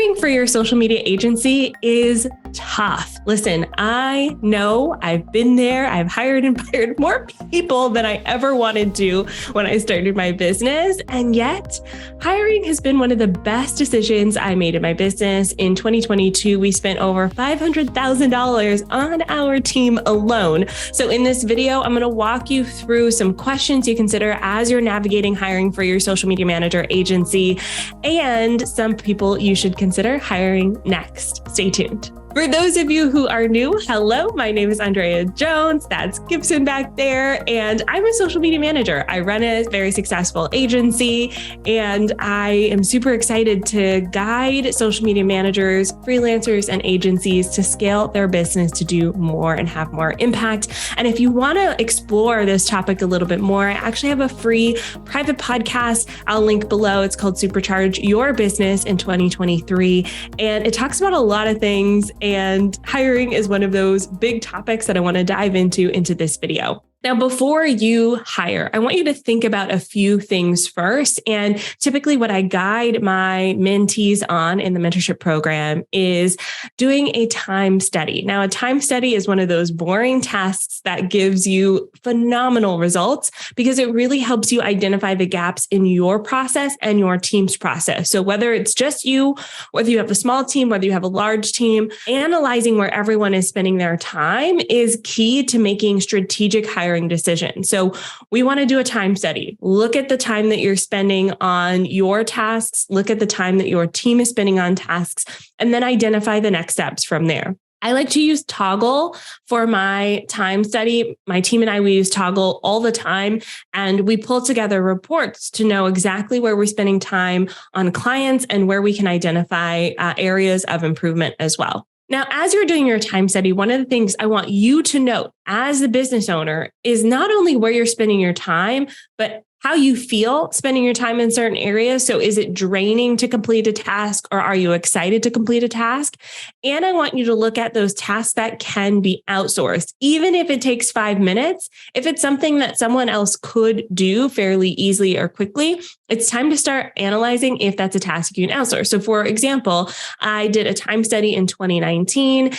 Hiring for your social media agency is tough. Listen, I know I've been there. I've hired and fired more people than I ever wanted to when I started my business. And yet, hiring has been one of the best decisions I made in my business. In 2022, we spent over $500,000 on our team alone. So in this video, I'm going to walk you through some questions you consider as you're navigating hiring for your social media manager agency and some people you should consider hiring next. Stay tuned. For those of you who are new, hello, my name is Andrea Jones. That's Gibson back there. And I'm a social media manager. I run a very successful agency, and I am super excited to guide social media managers, freelancers, and agencies to scale their business to do more and have more impact. And if you want to explore this topic a little bit more, I actually have a free private podcast I'll link below. It's called Supercharge Your Business in 2023. And it talks about a lot of things. And hiring is one of those big topics that I want to dive into this video. Now, before you hire, I want you to think about a few things first. And typically what I guide my mentees on in the mentorship program is doing a time study. Now, a time study is one of those boring tasks that gives you phenomenal results because it really helps you identify the gaps in your process and your team's process. So whether it's just you, whether you have a small team, whether you have a large team, analyzing where everyone is spending their time is key to making strategic hiring decision. So we want to do a time study. Look at the time that you're spending on your tasks, look at the time that your team is spending on tasks, and then identify the next steps from there. I like to use Toggle for my time study. My team and I, we use Toggle all the time, and we pull together reports to know exactly where we're spending time on clients and where we can identify areas of improvement as well. Now, as you're doing your time study, one of the things I want you to note as the business owner is not only where you're spending your time, but how you feel spending your time in certain areas. So is it draining to complete a task, or are you excited to complete a task? And I want you to look at those tasks that can be outsourced. Even if it takes 5 minutes, if it's something that someone else could do fairly easily or quickly, it's time to start analyzing if that's a task you can outsource. So for example, I did a time study in 2019,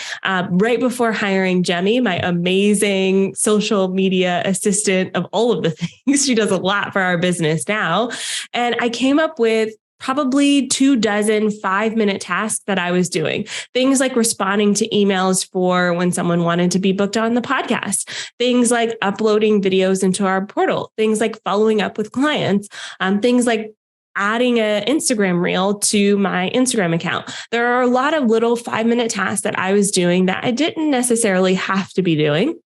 right before hiring Jemmy, my amazing social media assistant of all of the things. She does a lot for our business now. And I came up with probably 24 5-minute tasks that I was doing. Things like responding to emails for when someone wanted to be booked on the podcast. Things like uploading videos into our portal. Things like following up with clients. Things like adding an Instagram reel to my Instagram account. There are a lot of little 5-minute tasks that I was doing that I didn't necessarily have to be doing.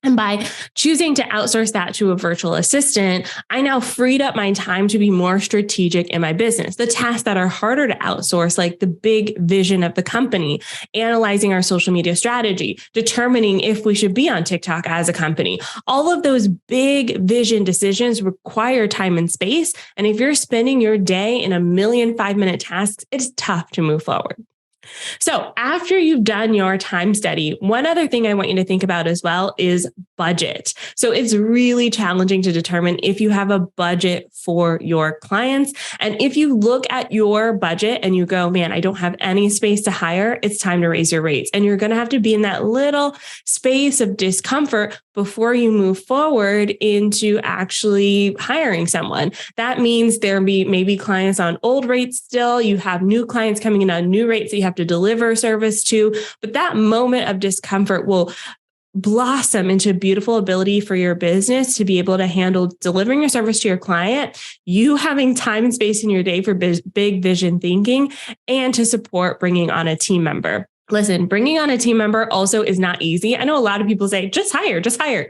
And by choosing to outsource that to a virtual assistant, I now freed up my time to be more strategic in my business. The tasks that are harder to outsource, like the big vision of the company, analyzing our social media strategy, determining if we should be on TikTok as a company. All of those big vision decisions require time and space. And if you're spending your day in a million 5-minute tasks, it's tough to move forward. So after you've done your time study, one other thing I want you to think about as well is budget. So it's really challenging to determine if you have a budget for your clients. And if you look at your budget and you go, man, I don't have any space to hire, it's time to raise your rates. And you're going to have to be in that little space of discomfort before you move forward into actually hiring someone. That means there may be clients on old rates still. You have new clients coming in on new rates that you have to deliver service to. But that moment of discomfort will blossom into a beautiful ability for your business to be able to handle delivering your service to your client, you having time and space in your day for big vision thinking, and to support bringing on a team member. Listen, bringing on a team member also is not easy. I know a lot of people say, just hire.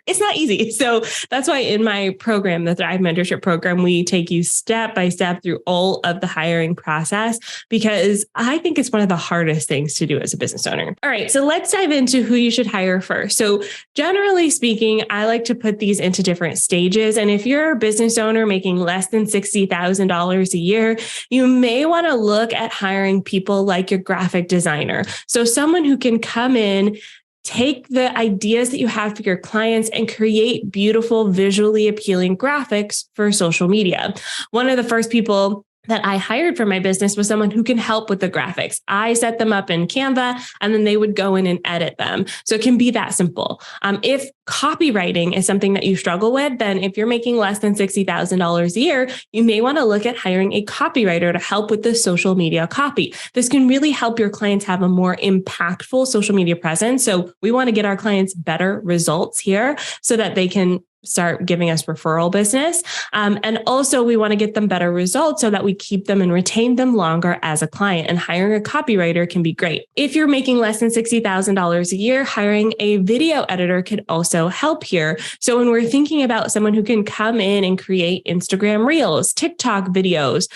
It's not easy. So that's why in my program, the Thrive Mentorship Program, we take you step by step through all of the hiring process, because I think it's one of the hardest things to do as a business owner. All right, so let's dive into who you should hire first. So generally speaking, I like to put these into different stages. And if you're a business owner making less than $60,000 a year, you may want to look at hiring people like your graphic designer. So someone who can come in, take the ideas that you have for your clients and create beautiful, visually appealing graphics for social media. One of the first people that I hired for my business was someone who can help with the graphics. I set them up in Canva and then they would go in and edit them. So it can be that simple. If copywriting is something that you struggle with, then if you're making less than $60,000 a year, you may want to look at hiring a copywriter to help with the social media copy. This can really help your clients have a more impactful social media presence. So we want to get our clients better results here so that they can start giving us referral business. And also we want to get them better results so that we keep them and retain them longer as a client. And hiring a copywriter can be great. If you're making less than $60,000 a year, hiring a video editor could also help here. So when we're thinking about someone who can come in and create Instagram Reels, TikTok videos,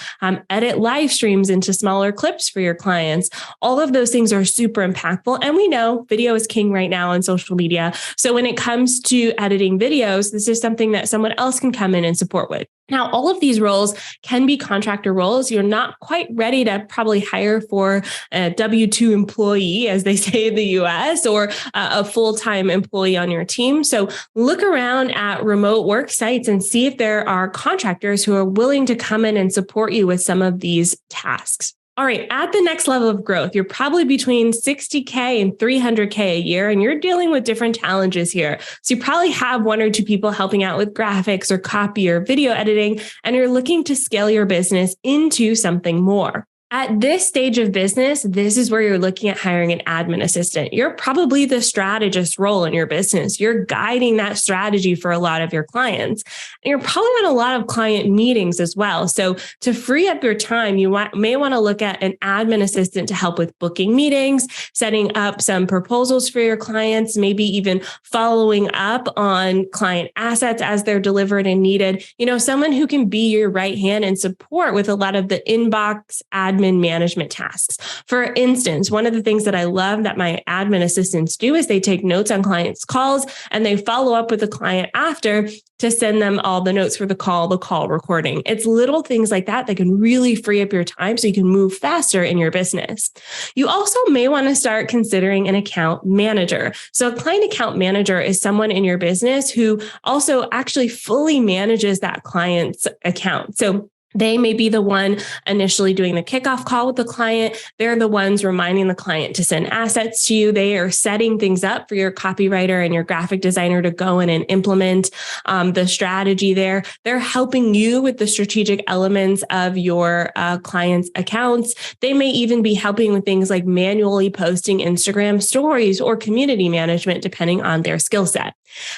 edit live streams into smaller clips for your clients, all of those things are super impactful. And we know video is king right now on social media. So when it comes to editing videos, this is something that someone else can come in and support with. Now, all of these roles can be contractor roles. You're not quite ready to probably hire for a W-2 employee, as they say in the US, or a full-time employee on your team. So look around at remote work sites and see if there are contractors who are willing to come in and support you with some of these tasks. All right, at the next level of growth, you're probably between 60K and 300K a year, and you're dealing with different challenges here. So you probably have one or two people helping out with graphics or copy or video editing, and you're looking to scale your business into something more. At this stage of business, this is where you're looking at hiring an admin assistant. You're probably the strategist role in your business. You're guiding that strategy for a lot of your clients. And you're probably on a lot of client meetings as well. So to free up your time, you may want to look at an admin assistant to help with booking meetings, setting up some proposals for your clients, maybe even following up on client assets as they're delivered and needed. Someone who can be your right hand and support with a lot of the inbox admin management tasks. For instance, one of the things that I love that my admin assistants do is they take notes on clients' calls and they follow up with the client after to send them all the notes for the call recording. It's little things like that that can really free up your time so you can move faster in your business. You also may want to start considering an account manager. So a client account manager is someone in your business who also actually fully manages that client's account. So they may be the one initially doing the kickoff call with the client. They're the ones reminding the client to send assets to you. They are setting things up for your copywriter and your graphic designer to go in and implement the strategy there. They're helping you with the strategic elements of your clients' accounts. They may even be helping with things like manually posting Instagram stories or community management, depending on their skill set.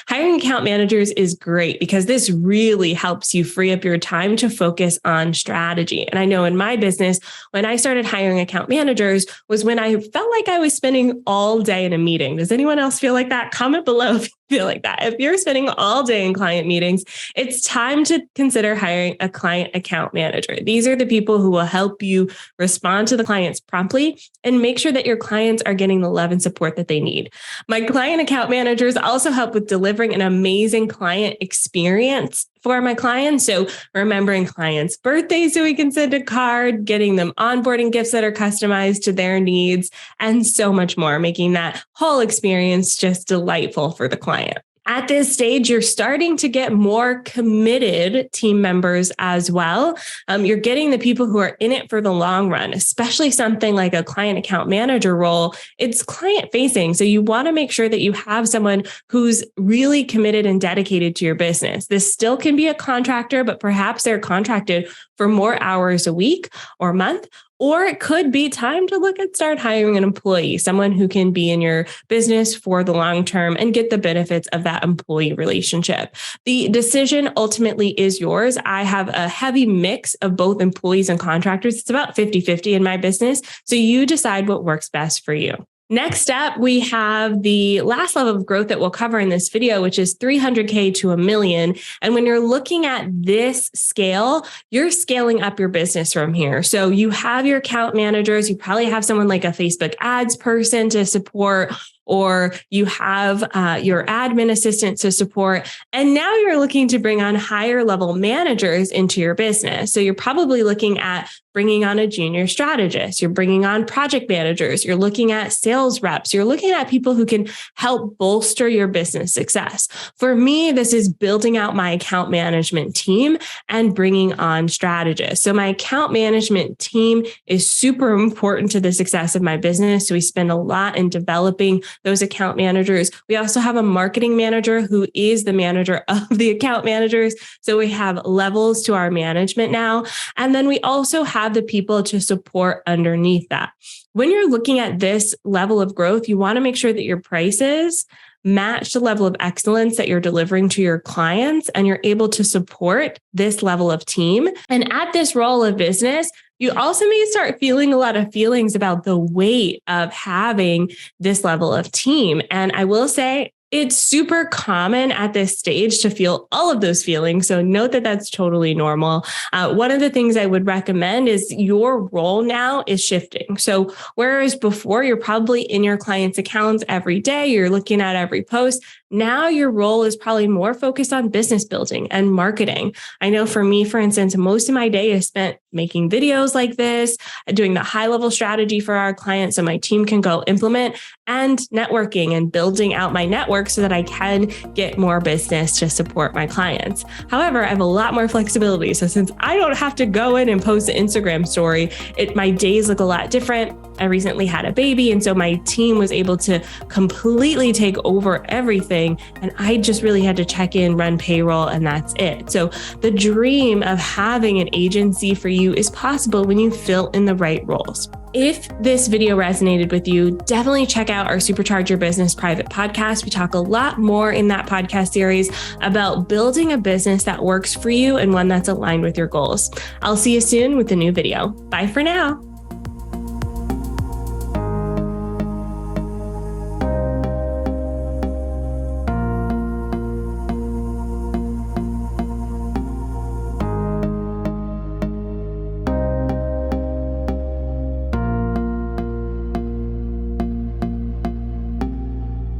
Hiring account managers is great because this really helps you free up your time to focus on strategy. And I know in my business, when I started hiring account managers was when I felt like I was spending all day in a meeting. Does anyone else feel like that? Comment below if you feel like that. If you're spending all day in client meetings, it's time to consider hiring a client account manager. These are the people who will help you respond to the clients promptly and make sure that your clients are getting the love and support that they need. My client account managers also help with delivering an amazing client experience for my clients. So remembering clients' birthdays so we can send a card, getting them onboarding gifts that are customized to their needs, and so much more, making that whole experience just delightful for the client. At this stage, you're starting to get more committed team members as well. You're getting the people who are in it for the long run, especially something like a client account manager role. It's client facing. So you want to make sure that you have someone who's really committed and dedicated to your business. This still can be a contractor, but perhaps they're contracted for more hours a week or month. Or it could be time to look at start hiring an employee, someone who can be in your business for the long term and get the benefits of that employee relationship. The decision ultimately is yours. I have a heavy mix of both employees and contractors. It's about 50-50 in my business. So you decide what works best for you. Next up, we have the last level of growth that we'll cover in this video, which is 300K to $1 million. And when you're looking at this scale, you're scaling up your business from here. So you have your account managers, you probably have someone like a Facebook ads person to support or you have your admin assistant to support. And now you're looking to bring on higher level managers into your business. So you're probably looking at bringing on a junior strategist. You're bringing on project managers. You're looking at sales reps. You're looking at people who can help bolster your business success. For me, this is building out my account management team and bringing on strategists. So my account management team is super important to the success of my business. So we spend a lot in developing those account managers. We also have a marketing manager who is the manager of the account managers. So we have levels to our management now. And then we also have the people to support underneath that. When you're looking at this level of growth, you want to make sure that your prices match the level of excellence that you're delivering to your clients, and you're able to support this level of team. And at this role of business, you also may start feeling a lot of feelings about the weight of having this level of team. And I will say, it's super common at this stage to feel all of those feelings. So note that that's totally normal. One of the things I would recommend is your role now is shifting. So whereas before you're probably in your clients' accounts every day, you're looking at every post, now your role is probably more focused on business building and marketing. I know for me, for instance, most of my day is spent making videos like this, doing the high level strategy for our clients so my team can go implement, and networking and building out my network so that I can get more business to support my clients. However, I have a lot more flexibility. So since I don't have to go in and post an Instagram story, my days look a lot different. I recently had a baby, and so my team was able to completely take over everything. And I just really had to check in, run payroll, and that's it. So the dream of having an agency for you is possible when you fill in the right roles. If this video resonated with you, definitely check out our Supercharge Your Business private podcast. We talk a lot more in that podcast series about building a business that works for you and one that's aligned with your goals. I'll see you soon with a new video. Bye for now.